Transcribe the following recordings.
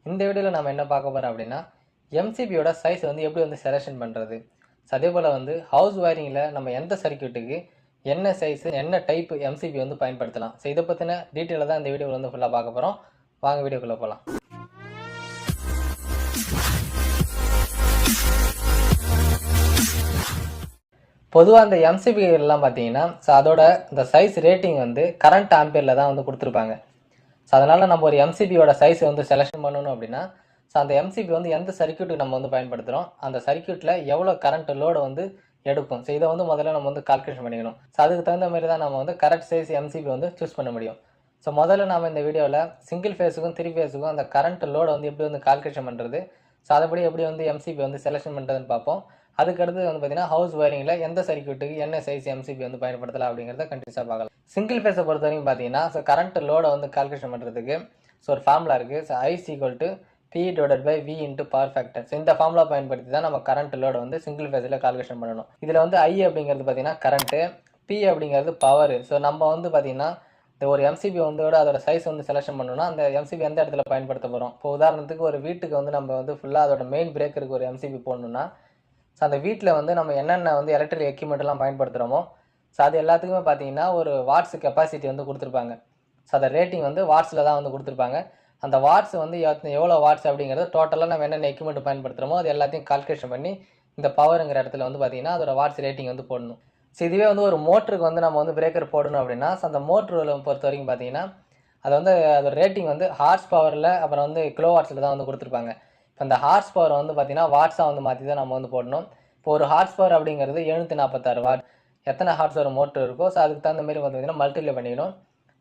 இந்த வீடியோவில் நம்ம என்ன பார்க்க போகிறோம் அப்படின்னா எம்சிபியோட சைஸ் வந்து எப்படி வந்து செலெக்ஷன் பண்ணுறது. அதே போல் வந்து ஹவுஸ் வயரிங்கில் நம்ம எந்த சர்க்யூட்டுக்கு என்ன சைஸு என்ன டைப் எம்சிபி வந்து பயன்படுத்தலாம். ஸோ இதை பற்றின டீட்டெயிலாக தான் இந்த வீடியோவில் வந்து ஃபுல்லாக பார்க்க போகிறோம். வாங்க வீடியோக்குள்ளே போகலாம். பொதுவாக இந்த எம்சிபி எல்லாம் பார்த்தீங்கன்னா ஸோ அதோட இந்த சைஸ் ரேட்டிங் வந்து கரண்ட் ஆம்பியரில் தான் வந்து கொடுத்துருப்பாங்க. ஸோ அதனால் நம்ம ஒரு எம்சிபியோட சைஸ் வந்து செலெக்ஷன் பண்ணணும் அப்படின்னா ஸோ அந்த எம்சிபி வந்து எந்த சர்க்யூட்டுக்கு நம்ம வந்து பயன்படுத்துகிறோம், அந்த சர்க்யூட்டில் எவ்வளோ கரண்ட் லோடு வந்து எடுக்கும். ஸோ இதை வந்து முதல்ல நம்ம வந்து கால்குலேஷன் பண்ணிக்கணும். ஸோ அதுக்கு தகுந்த மாதிரி தான் நம்ம வந்து கரெக்ட் சைஸ் எம்சிபி வந்து சூஸ் பண்ண முடியும். ஸோ முதல்ல நம்ம இந்த வீடியோவில் சிங்கிள் ஃபேஸுக்கும் 3 ஃபேஸுக்கும் அந்த கரண்ட் லோடை வந்து எப்படி வந்து கால்குலேஷன் பண்ணுறது, ஸோ அதுபடி எப்படி வந்து எம்சிபி வந்து செலெக்ஷன் பண்ணுறதுன்னு பார்ப்போம். அதுக்கடுத்து வந்து பார்த்தீங்கன்னா ஹவுஸ் வயரிங்கில் எந்த சர்க்யூட்டுக்கு என்ன சைஸ் எம்சிபி வந்து பயன்படுத்தலாம் அப்படிங்கிறத கண்டிப்பாக பார்க்கலாம். சிங்கிள் ஃபேஸை பொறுத்த வரைக்கும் பார்த்தீங்கன்னா ஸோ கரண்ட் லோடை வந்து கால்குலேஷன் பண்ணுறதுக்கு ஸோ ஒரு ஃபார்முலா இருக்குது. So I P/V into power factor. So இந்த ஃபார்முலா பயன்படுத்தி தான் நம்ம கரண்ட் லோடை வந்து சிங்கிள் ஃபேஸில் கால்குலேஷன் பண்ணணும். இதில் வந்து I அப்படிங்கிறது பார்த்தீங்கன்னா கரண்ட்டு, P அப்படிங்கிறது பவர். ஸோ நம்ம வந்து பார்த்தீங்கன்னா இந்த ஒரு எம்சிபி வந்து அதோட சைஸ் வந்து செலெக்ஷன் பண்ணணும்னா அந்த எம்சிபி எந்த இடத்துல பயன்படுத்த போகிறோம். இப்போ உதாரணத்துக்கு ஒரு வீட்டுக்கு வந்து நம்ம வந்து ஃபுல்லாக அதோட மெயின் பிரேக்கருக்கு ஒரு எம்சிபி போடணும்னா ஸோ அந்த வீட்டில் வந்து நம்ம என்னென்ன வந்து எலக்ட்ரிக் எக்யூப்மெண்ட்லாம் பயன்படுத்துகிறோமோ ஸோ அது எல்லாத்துக்குமே பார்த்தீங்கன்னா ஒரு வாட்ஸ் கெப்பாசிட்டி வந்து கொடுத்துருப்பாங்க. ஸோ அந்த ரேட்டிங் வந்து வாட்ஸில் தான் வந்து கொடுத்துருப்பாங்க. அந்த வாட்ஸ் வந்து எவ்வளோ வாட்ஸ் அப்படிங்கிறது டோட்டலாக நம்ம என்னென்ன எக்யூப்மெண்ட் பயன்படுத்துகிறோமோ அது எல்லாத்தையும் கால்குலேஷன் பண்ணி இந்த பவருங்கிற இடத்துல வந்து பார்த்தீங்கன்னா அதோட வாட்ஸ் ரேட்டிங் வந்து போடணும். ஸோ இதுவே வந்து ஒரு மோட்டருக்கு வந்து நம்ம வந்து பிரேக்கர் போடணும் அப்படின்னா ஸோ அந்த மோட்டரை பொறுத்த வரைக்கும் பார்த்தீங்கன்னா அது வந்து அதோட ரேட்டிங் வந்து ஹார்ஸ் பவரில் அப்புறம் வந்து கிலோ வாட்ஸில் தான் வந்து கொடுத்துருப்பாங்க. இப்போ அந்த ஹார்ஸ் பவர் வந்து பார்த்தீங்கன்னா வாட்ஸாக வந்து மாற்றி தான் நம்ம வந்து போடணும். இப்போ ஒரு ஹார்ஸ் பவர் அப்படிங்கிறது 746 வாட். எத்தனை ஹார்ஸ் ஒரு மோட்டர் இருக்கோ ஸோ அதுக்கு தகுந்த மாதிரி வந்து பார்த்தீங்கன்னா மல்டிப்ளை பண்ணிக்கணும்.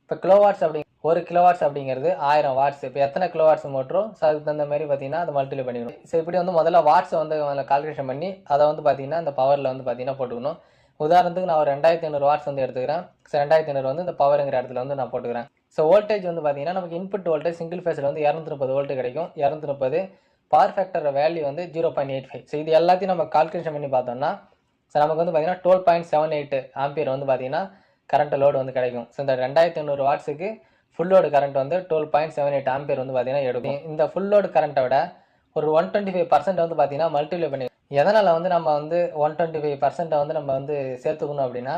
இப்போ கிலோ வாட்ஸ் ஒரு கிலோ வாட்ஸ் அப்படிங்கிறது 1000 வாட்ஸ். இப்போ எத்தனை கிலோ வாட்ஸ் மோட்டரோ ஸோ அதுக்கு தகுந்த மாதிரி பார்த்தீங்கன்னா அதை மல்டிப்ளை பண்ணிக்கணும். ஸோ இப்படி வந்து முதல்ல வாட்ஸை வந்து கால்குலேஷன் பண்ணி அதை வந்து பார்த்தீங்கன்னா இந்த பவரில் வந்து பார்த்தீங்கன்னா போட்டுக்கணும். உதாரணத்துக்கு நான் ஒரு 2500 வாட்ஸ் வந்து எடுத்துக்கிறேன். ஸோ 2500 வந்து இந்த பவருங்கிற இடத்துல வந்து நான் போட்டுக்கிறேன். ஸோ வோல்டேஜ் வந்து பார்த்தீங்கன்னா நமக்கு இன்புட் வோல்டேஜ் சிங்கிள் ஃபேஸில் வந்து 230 வோல்ட் கிடைக்கும். 230 பவர் ஃபேக்டர் வேல்யூ வந்து 0.85. ஸோ இது எல்லாத்தையும் நம்ம கால்குலேஷன் பண்ணி பார்த்தோம்னா ஸோ நமக்கு வந்து பார்த்தீங்கன்னா 12.78 ஆம்பியர் வந்து பார்த்தீங்கன்னா கரண்ட் லோடு வந்து கிடைக்கும். ஸோ இந்த 2500 வாட்ஸுக்கு ஃபுல் லோடு கரண்ட் வந்து 12.78 ஆம்பியர் வந்து பார்த்தீங்கன்னா எடுக்கும். இந்த ஃபுல் லோடு கரண்ட்டை விட ஒரு 125% வந்து பார்த்தீங்கன்னா மல்டிப்ளை பண்ணி எதனால் வந்து நம்ம வந்து 125% வந்து நம்ம வந்து சேர்த்துக்கணும் அப்படின்னா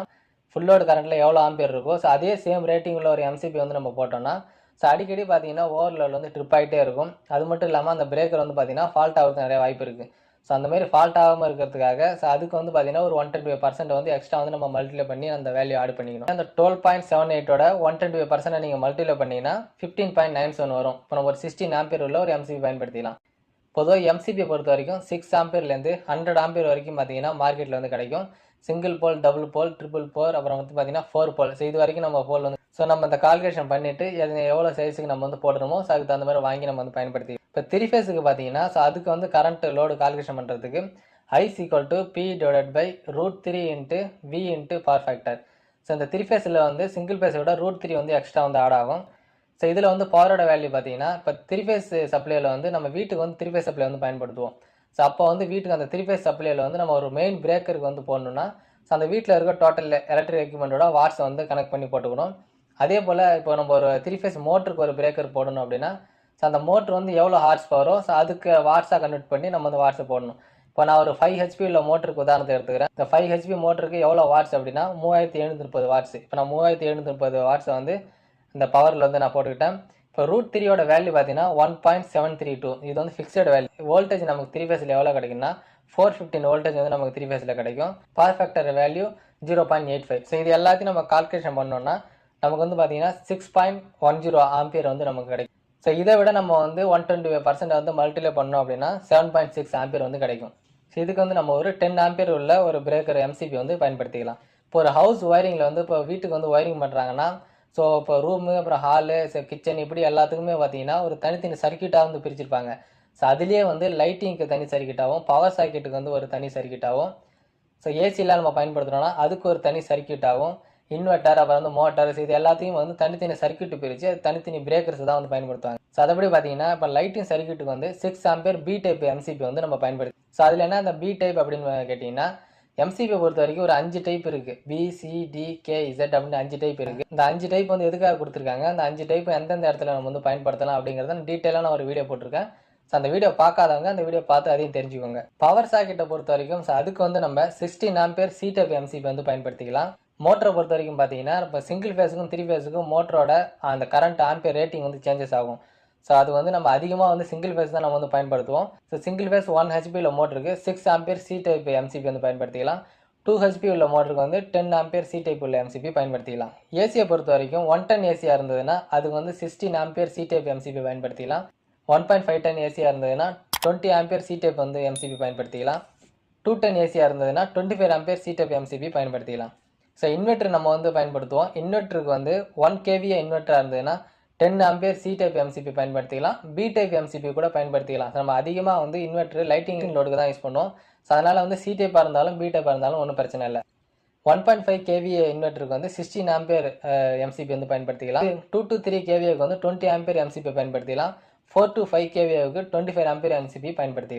ஃபுல் லோடு கரண்ட்டில் எவ்வளோ ஆம்பியர் இருக்கோ ஸோ அதே சேம் ரேட்டிங் உள்ள ஒரு எம்சிபி வந்து நம்ம போட்டோம்னா ஸோ அடிக்கடி பார்த்தீங்கன்னா ஓவர்லோட் வந்து ட்ரிப் ஆகிட்டே இருக்கும். அது மட்டும் இல்லாமல் அந்த பிரேக்கர் வந்து பார்த்தீங்கன்னா ஃபால்ட் ஆகிறதுக்கு நிறைய வாய்ப்பு இருக்குது. ஸோ அந்த மாதிரி ஃபால்ட் ஆகாமல் இருக்கிறதுக்காக ஸோ அதுக்கு வந்து பார்த்தீங்கன்னா ஒரு 125% வந்து எக்ஸ்ட்ரா வந்து நம்ம மல்டிப்ளை பண்ணி அந்த வேல்யூ ஆட் பண்ணிக்கணும். அந்த 12.78ஓட 125% நீங்கள் மல்டிப்ளை பண்ணிங்கன்னா 15.97 வரும். இப்போ நம்ம ஒரு 16 ஆம்பியர் உள்ள ஒரு எம்சிபி பயன்படுத்திக்கலாம். பொதுவாக எம்சிபியை பொறுத்த வரைக்கும் 6 ஆம்பியர்லேருந்து 100 ஆம்பியர் வரைக்கும் பார்த்தீங்கன்னா மார்க்கெட்டில் வந்து கிடைக்கும். Single pole, double pole, triple pole, அப்புறம் வந்து பார்த்தீங்கன்னா 4 போல். ஸோ இது வரைக்கும் நம்ம போல் வந்து ஸோ நம்ம இந்த கால்குலேஷன் பண்ணிவிட்டு எவ்வளோ சைஸுக்கு நம்ம வந்து போடணுமோ ஸோ அதுக்கு தகுந்த மாதிரி வாங்கி நம்ம வந்து பயன்படுத்தி இப்போ 3 ஃபேஸுக்கு பார்த்தீங்கன்னா ஸோ அதுக்கு வந்து கரண்ட் லோடு கால்குலேஷன் பண்ணுறதுக்கு I P/√3 into V into power factor. So இந்த 3 ஃபேஸில் வந்து சிங்கிள் ஃபேஸோட √3 வந்து எக்ஸ்ட்ரா வந்து ஆட் ஆகும். ஸோ இதில் வந்து பவரோட வேல்யூ பார்த்தீங்கன்னா இப்போ 3 ஃபேஸ் சப்ளையில் வந்து நம்ம வீட்டுக்கு வந்து 3 ஃபேஸ் சப்ளை வந்து பயன்படுத்துவோம். ஸோ அப்போ வந்து வீட்டுக்கு அந்த 3 ஃபேஸ் சப்ளையில் வந்து நம்ம ஒரு மெயின் பிரேக்கருக்கு வந்து போடணும்னா ஸோ அந்த வீட்டில் இருக்க டோட்டல் எலக்ட்ரிக் எக்யூப்மெண்ட்டோட வாட்ஸை வந்து கனெக்ட் பண்ணி போட்டுக்கணும். அதே போல் இப்போ நம்ம ஒரு 3 ஃபேஸ் மோட்டருக்கு ஒரு பிரேக்கர் போடணும் அப்படின்னா ஸோ அந்த மோட்ரு வந்து எவ்வளோ ஹார்ஸ் பவரோ ஸோ அதுக்கு வாட்ஸாக கன்வெர்ட் பண்ணி நம்ம வந்து வாட்ஸை போடணும். இப்போ நான் ஒரு 5 HP உள்ள மோட்டருக்கு உதாரணத்தை எடுத்துக்கிறேன். இந்த 5 HP மோட்டருக்கு எவ்வளோ வாட்ஸ் அப்படின்னா 3730 வாட்ஸ். இப்போ நான் 3730 வாட்ஸை வந்து இந்த பவரில் வந்து நான் போட்டுக்கிட்டேன். இப்போ √3ஓட வேல்யூ பார்த்தீங்கன்னா 1.732. இது வந்து ஃபிக்ஸட் வேல்யூ. வோல்டேஜ் நமக்கு 3 ஃபேஸில் எவ்வளோ கிடைக்குன்னா 415 வோல்டேஜ் வந்து நமக்கு 3 ஃபேஸில் கிடைக்கும். Power factor value 0.85. ஸோ இது எல்லாத்தையும் நம்ம கால்குலேஷன் பண்ணோம்னா நமக்கு வந்து பார்த்தீங்கன்னா 6.10 ஆம்பியர் வந்து நமக்கு கிடைக்கும். ஸோ இதை விட நம்ம வந்து 125% வந்து மல்டிப்ளை பண்ணோம் அப்படின்னா 7.6 ஆம்பியர் வந்து கிடைக்கும். ஸோ இதுக்கு வந்து நம்ம ஒரு 10 ஆம்பியர் உள்ள ஒரு பிரேக்கர் எம்சிபி வந்து பயன்படுத்திக்கலாம். இப்போ ஒரு ஹவுஸ் ஒயரிங்கில் வந்து இப்போ வீட்டுக்கு வந்து ஒயரிங் பண்ணுறாங்கன்னா ஸோ இப்போ ரூமு, அப்புறம் ஹாலு, கிச்சன் இப்படி எல்லாத்துக்குமே பார்த்தீங்கன்னா ஒரு தனித்தனி சர்க்கியூட்டாக வந்து பிரிச்சிருப்பாங்க. ஸோ அதுலேயே வந்து லைட்டிங்க்கு தனி சர்க்கியூட்டாகவும், பவர் சாக்கெட்டுக்கு வந்து ஒரு தனி சர்க்கியூட்டாகவும், ஸோ ஏசிலாம் நம்ம பயன்படுத்துகிறோன்னா அதுக்கு ஒரு தனி சர்க்கியூட்டாகவும், இன்வெர்ட்டர், அப்புறம் வந்து மோட்டார்ஸ் இது எல்லாத்தையும் வந்து தனித்தனி சர்க்கியூட் பிரித்து தனித்தனி பிரேக்கர்ஸ் தான் வந்து பயன்படுத்துவாங்க. ஸோ அதபடி பார்த்தீங்கன்னா இப்போ லைட்டிங் சர்க்கியூட்டுக்கு வந்து 6 ஆம்பியர் பி டைப் எம்சிபி வந்து நம்ம பயன்படுத்தி ஸோ அதில் என்ன அந்த பி டைப் அப்படின்னு கேட்டிங்கன்னா எம்சிபி பொறுத்த வரைக்கும் ஒரு 5 டைப் இருக்கு. B, C, D, K, Z அப்படின்னு 5 டைப் இருக்கு. இந்த 5 டைப் வந்து எதுக்காக கொடுத்துருக்காங்க, அந்த 5 டைப் எந்தெந்த இடத்துல நம்ம வந்து பயன்படுத்தலாம் அப்படிங்கிறத டீட்டெயிலான ஒரு வீடியோ போட்டிருக்கேன். ஸோ அந்த வீடியோ பார்க்காதவங்க அந்த வீடியோ பார்த்து அதையும் தெரிஞ்சுக்கோங்க. பவர் சாக்கெட்டை பொறுத்த வரைக்கும் அதுக்கு வந்து நம்ம 16 ஆம்பியர் சி டைப் எம்சிபி வந்து பயன்படுத்திக்கலாம். மோட்டரை பொறுத்த வரைக்கும் பார்த்தீங்கன்னா இப்போ சிங்கிள் ஃபேஸுக்கும் 3 ஃபேஸுக்கும் மோட்டரோட அந்த கரண்ட் ஆம்பியர் ரேட்டிங் வந்து சேஞ்சஸ் ஆகும். ஸோ அது வந்து நம்ம அதிகமாக வந்து சிங்கிள் ஃபேஸ் தான் நம்ம வந்து பயன்படுத்துவோம். ஸோ சிங்கிள் ஃபேஸ் 1 ஹெச்பியில் மோட்டருக்கு 6 ஆம்பியர் சி டைப் எம்சிபி வந்து பயன்படுத்திக்கலாம். 2 ஹெச்பி உள்ள மோட்டருக்கு வந்து 10 ஆம்பியர் சி டைப் உள்ள எம்சிபி பயன்படுத்திக்கலாம். ஏசியை பொறுத்த வரைக்கும் 110 ஏசியாக இருந்ததுன்னா அதுக்கு வந்து 16 ஆம்பியர் சி டைப் எம்சிபி பயன்படுத்திக்கலாம். 1.5 டன் ஏசியாக இருந்ததுன்னா 20 ஆம்பியர் சி டைப் வந்து எம்சிபி பயன்படுத்திக்கலாம். 210 ஏசியாக இருந்ததுன்னா 25 ஆம்பியர் சி டைப் எம்சிபி பயன்படுத்திக்கலாம். ஸோ இன்வெர்டர் நம்ம வந்து பயன்படுத்துவோம். இன்வெர்டருக்கு வந்து 1 கேவிஏ இன்வெர்டராக இருந்ததுன்னா 10 ஆம்பியர் சி டைப் எம்சிபி பயன்படுத்திக்கலாம். பி டைப் எம்சிபி கூட பயன்படுத்திக்கலாம். நம்ம அதிகமாக வந்து இன்வெர்டர் லைட்டிங் லோடுக்கு தான் யூஸ் பண்ணுவோம். ஸோ அதனால் வந்து சி டைப்பாக இருந்தாலும் பி டைப்பாக இருந்தாலும் ஒன்றும் பிரச்சனை இல்லை. 1.5 கேவிஏ இன்வெர்டருக்கு வந்து 16 ஆம்பியர் எம்சிபி வந்து பயன்படுத்திக்கலாம். 2 to 3 கேவிஏக்கு வந்து 20 ஆம்பியர் எம்சிபி பயன்படுத்திக்கலாம். 4 to 5 கேவிஏவுக்கு 25 ஆம்பியர் எம்சிபி பயன்படுத்திக்கலாம்.